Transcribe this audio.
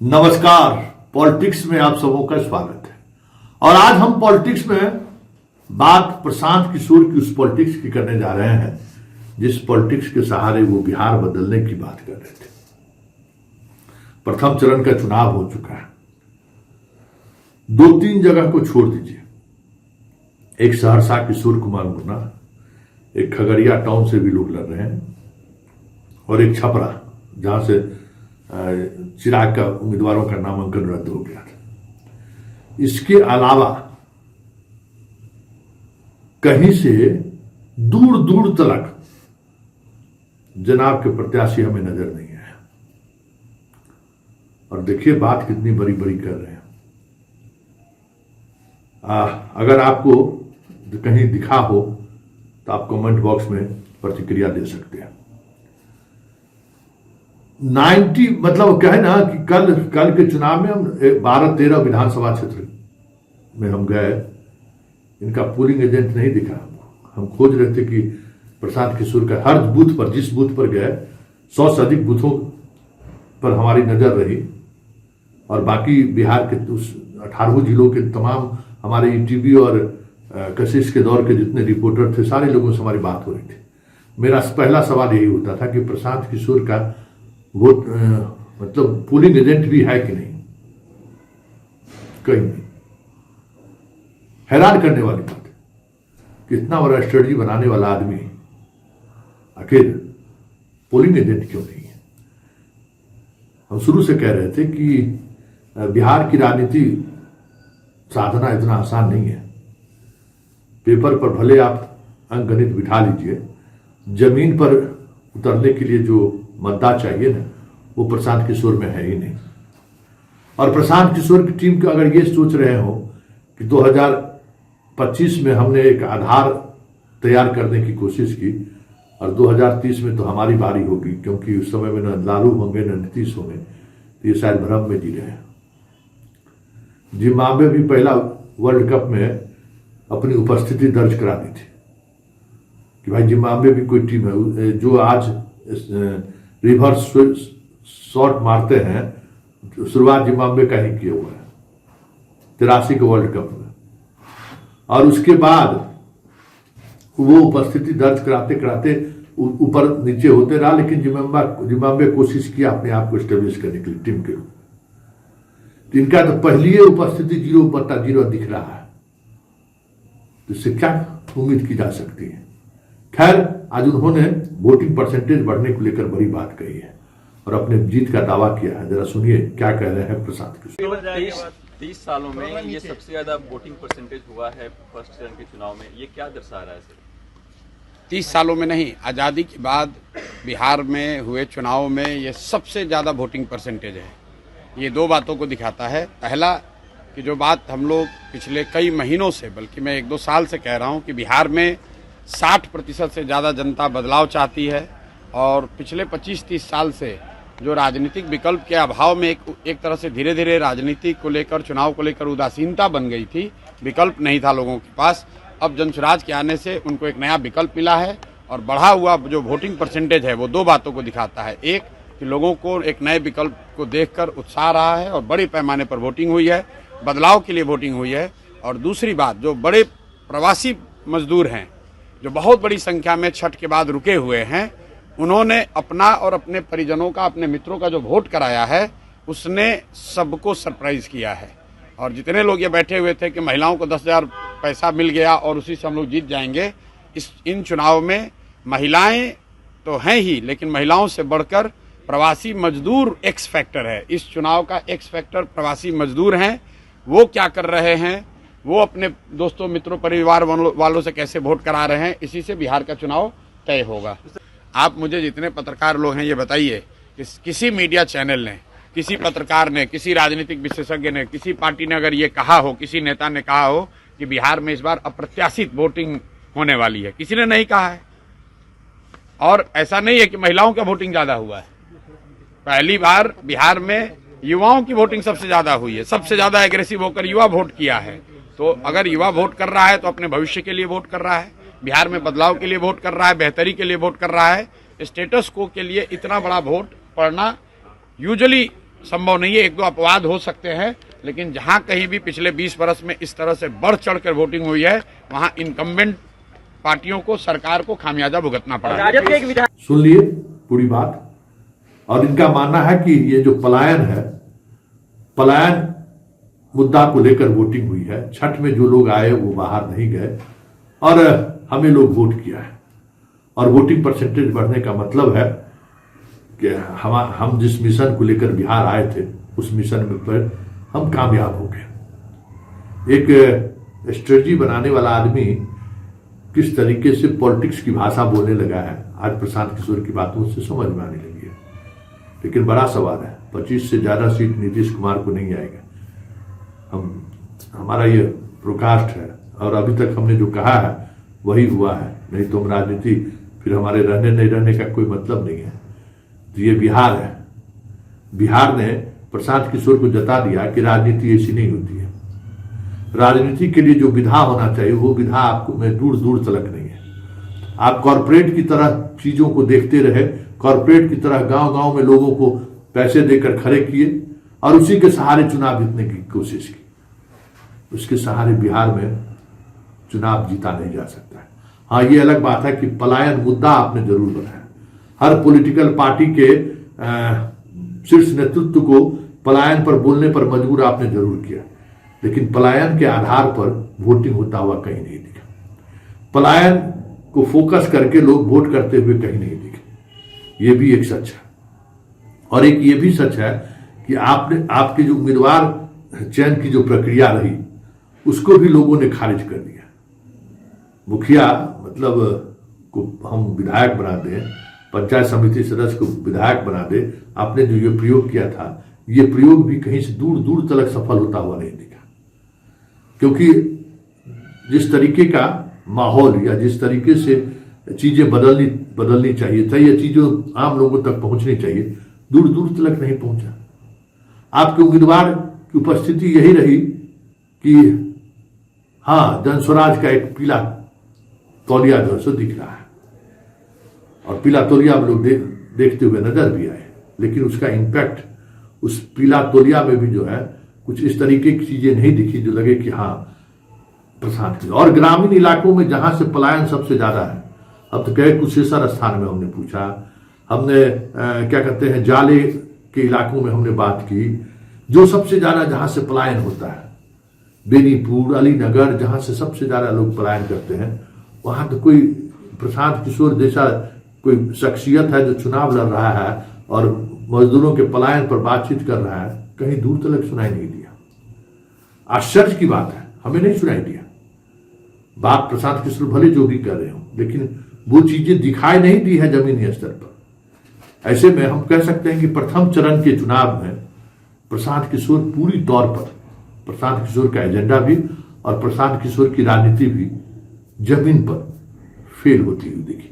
नमस्कार। पॉलिटिक्स में आप सबों का स्वागत है। और आज हम पॉलिटिक्स में बात प्रशांत किशोर की उस पॉलिटिक्स की करने जा रहे हैं जिस पॉलिटिक्स के सहारे वो बिहार बदलने की बात कर रहे थे। प्रथम चरण का चुनाव हो चुका है। 2-3 जगह को छोड़ दीजिए, एक सहरसा किशोर कुमार मुन्ना, एक खगड़िया टाउन से भी लोग लड़ रहे हैं और एक छपरा जहां से चिराग का उम्मीदवारों का नामांकन रद्द हो गया था। इसके अलावा कहीं से दूर दूर तक जनाब के प्रत्याशी हमें नजर नहीं आए। और देखिए बात कितनी बड़ी बड़ी कर रहे हैं। अगर आपको कहीं दिखा हो तो आप कमेंट बॉक्स में प्रतिक्रिया दे सकते हैं। 90 मतलब क्या है ना कि कल के चुनाव में हम 12-13 विधानसभा क्षेत्र में हम गए, इनका पोलिंग एजेंट नहीं दिखा। हम खोज रहे थे कि प्रशांत किशोर का हर बूथ पर, जिस बूथ पर गए 100 से अधिक बूथों पर हमारी नजर रही और बाकी बिहार के उस 18 जिलों के तमाम हमारे ईटीवी और कशिश के दौर के जितने रिपोर्टर थे सारे लोगों से हमारी बात हो रही थी। मेरा पहला सवाल यही होता था कि प्रशांत किशोर का वोट मतलब पोलिंग एजेंट भी है कि नहीं। कहीं नहीं। हैरान करने वाली बात है कि इतना बड़ा स्ट्रेटजी बनाने वाला आदमी आखिर पोलिंग एजेंट क्यों नहीं है। हम शुरू से कह रहे थे कि बिहार की राजनीति साधना इतना आसान नहीं है। पेपर पर भले आप अंकगणित बिठा लीजिए, जमीन पर उतरने के लिए जो मतदान चाहिए ना वो प्रशांत किशोर में है ही नहीं। और प्रशांत किशोर की टीम का अगर ये सोच रहे हो कि 2025 में हमने एक आधार तैयार करने की कोशिश की और 2030 में तो हमारी बारी होगी, क्योंकि उस समय में न लालू होंगे न नीतीश होंगे, तो ये शायद भ्रम में जी रहे हैं। जिम्बाब्वे भी पहला वर्ल्ड कप में अपनी उपस्थिति दर्ज करा दी थी कि भाई जिम्बाब्वे भी कोई टीम है। जो आज रिवर्स शॉट मारते हैं, शुरुआत जिम्बाब्वे का ही किया हुआ है 83 के वर्ल्ड कप में। और उसके बाद वो उपस्थिति दर्ज कराते कराते ऊपर नीचे होते रहा, लेकिन जिम्बाब्वे कोशिश किया अपने आप को स्टेब्लिश करने के लिए टीम के रूप। तो इनका तो पहली उपस्थिति 0/0 दिख रहा है, तो इससे क्या उम्मीद की जा सकती है। खैर, आज उन्होंने वोटिंग परसेंटेज बढ़ने को लेकर बड़ी बात कही है और अपने जीत का दावा किया है। जरा सुनिए क्या कह रहे हैं प्रशांत किशोर। 30 सालों में ये सबसे ज्यादा वोटिंग परसेंटेज हुआ है फर्स्ट चरण के चुनाव में, ये क्या दर्शा रहा है सर? 30 सालों में नहीं, आज़ादी के बाद बिहार में हुए चुनाव में ये सबसे ज़्यादा वोटिंग परसेंटेज है। ये दो बातों को दिखाता है। पहला कि जो बात हम लोग पिछले कई महीनों से, बल्कि मैं 1-2 साल से कह रहा हूँ कि बिहार में 60% से ज़्यादा जनता बदलाव चाहती है और पिछले 25-30 साल से जो राजनीतिक विकल्प के अभाव में एक तरह से धीरे धीरे राजनीति को लेकर, चुनाव को लेकर उदासीनता बन गई थी, विकल्प नहीं था लोगों के पास। अब जनसुराज के आने से उनको एक नया विकल्प मिला है और बढ़ा हुआ जो वोटिंग परसेंटेज है वो दो बातों को दिखाता है। एक कि लोगों को एक नए विकल्प को देखकर उत्साह रहा है और बड़े पैमाने पर वोटिंग हुई है, बदलाव के लिए वोटिंग हुई है। और दूसरी बात, जो बड़े प्रवासी मजदूर हैं जो बहुत बड़ी संख्या में छठ के बाद रुके हुए हैं, उन्होंने अपना और अपने परिजनों का, अपने मित्रों का जो वोट कराया है उसने सबको सरप्राइज किया है। और जितने लोग ये बैठे हुए थे कि महिलाओं को 10,000 पैसा मिल गया और उसी से हम लोग जीत जाएंगे, इन चुनाव में महिलाएं तो हैं ही, लेकिन महिलाओं से बढ़कर प्रवासी मजदूर एक्स फैक्टर है। इस चुनाव का एक्स फैक्टर प्रवासी मजदूर हैं। वो क्या कर रहे हैं, वो अपने दोस्तों, मित्रों, परिवार वालों से कैसे वोट करा रहे हैं, इसी से बिहार का चुनाव तय होगा। आप मुझे जितने पत्रकार लोग हैं ये बताइए कि किसी मीडिया चैनल ने, किसी पत्रकार ने, किसी राजनीतिक विशेषज्ञ ने, किसी पार्टी ने अगर ये कहा हो, किसी नेता ने कहा हो कि बिहार में इस बार अप्रत्याशित वोटिंग होने वाली है? किसी ने नहीं कहा है। और ऐसा नहीं है कि महिलाओं का वोटिंग ज्यादा हुआ है। पहली बार बिहार में युवाओं की वोटिंग सबसे ज्यादा हुई है। सबसे ज्यादा एग्रेसिव होकर युवा वोट किया है। तो अगर युवा वोट कर रहा है तो अपने भविष्य के लिए वोट कर रहा है, बिहार में बदलाव के लिए वोट कर रहा है, बेहतरी के लिए वोट कर रहा है। स्टेटस को के लिए इतना बड़ा वोट पड़ना यूजुअली संभव नहीं है। एक दो अपवाद हो सकते हैं, लेकिन जहां कहीं भी पिछले 20 वर्ष में इस तरह से बढ़ चढ़कर वोटिंग हुई है, वहां इनकम्बेंट पार्टियों को, सरकार को खामियाजा भुगतना पड़ा है। सुन लिए पूरी बात। और इनका मानना है कि ये जो पलायन है, पलायन मुद्दा को लेकर वोटिंग हुई है। छठ में जो लोग आए वो बाहर नहीं गए और हमें लोग वोट किया है। और वोटिंग परसेंटेज बढ़ने का मतलब है कि हम जिस मिशन को लेकर बिहार आए थे, उस मिशन में पर हम कामयाब हो गए। एक स्ट्रेटजी बनाने वाला आदमी किस तरीके से पॉलिटिक्स की भाषा बोलने लगा है, आज प्रशांत किशोर की बातों से समझ में आने लगी है। लेकिन बड़ा सवाल है, 25 से ज्यादा सीट नीतीश कुमार को नहीं आएगा। हमारा ये प्रोकास्ट है और अभी तक हमने जो कहा है वही हुआ है। नहीं तो हम राजनीति फिर हमारे रहने नहीं रहने का कोई मतलब नहीं है। तो ये बिहार है। बिहार ने प्रशांत किशोर को जता दिया कि राजनीति ऐसी नहीं होती है। राजनीति के लिए जो विधा होना चाहिए वो विधा आपको में दूर दूर तलक नहीं है। आप कॉरपोरेट की तरह चीजों को देखते रहे, कॉरपोरेट की तरह गांव गांव में लोगों को पैसे देकर खड़े किए और उसी के सहारे चुनाव जीतने की कोशिश की। उसके सहारे बिहार में चुनाव जीता नहीं जा सकता है। हाँ, ये अलग बात है कि पलायन मुद्दा आपने जरूर बनाया। हर पॉलिटिकल पार्टी के शीर्ष नेतृत्व को पलायन पर बोलने पर मजबूर आपने जरूर किया, लेकिन पलायन के आधार पर वोटिंग होता हुआ कहीं नहीं दिखा। पलायन को फोकस करके लोग वोट करते हुए कहीं नहीं दिखे। ये भी एक सच है। और एक ये भी सच है कि आपके जो उम्मीदवार चयन की जो प्रक्रिया रही उसको भी लोगों ने खारिज कर दिया। मुखिया मतलब को हम विधायक बना दें, पंचायत समिति सदस्य को विधायक बना दे, आपने जो ये प्रयोग किया था, ये प्रयोग भी कहीं से दूर दूर तक सफल होता हुआ नहीं दिखा। क्योंकि जिस तरीके का माहौल या जिस तरीके से चीजें बदलनी चाहिए, चीजें आम लोगों तक पहुंचनी चाहिए, दूर दूर तक नहीं पहुंचा। आपके उम्मीदवार की उपस्थिति यही रही कि हाँ, जनस्वराज का एक पीला तौलिया जो है सो दिख रहा है और पीला तौलिया हम लोग देखते हुए नजर भी आए, लेकिन उसका इम्पैक्ट उस पीला तौलिया में भी जो है कुछ इस तरीके की चीजें नहीं दिखी जो लगे कि हाँ प्रशांत की। और ग्रामीण इलाकों में जहां से पलायन सबसे ज्यादा है, अब तो कहे कुशेश्वर स्थान में हमने पूछा, हमने क्या कहते हैं जाले के इलाकों में हमने बात की, जो सबसे ज्यादा जहां से पलायन होता है, बेनीपुर, अलीनगर, जहां से सबसे ज्यादा लोग पलायन करते हैं, वहां तो कोई प्रशांत किशोर जैसा कोई शख्सियत है जो चुनाव लड़ रहा है और मजदूरों के पलायन पर बातचीत कर रहा है, कहीं दूर तक सुनाई नहीं दिया। आश्चर्य की बात है, हमें नहीं सुनाई दिया। बात प्रशांत किशोर भले जो भी कर रहे हो, लेकिन वो चीजें दिखाई नहीं दी है जमीनी स्तर पर। ऐसे में हम कह सकते हैं कि प्रथम चरण के चुनाव में प्रशांत किशोर पूरी तौर पर, प्रशांत किशोर का एजेंडा भी और प्रशांत किशोर की राजनीति भी जमीन पर फेल होती हुई दिखी।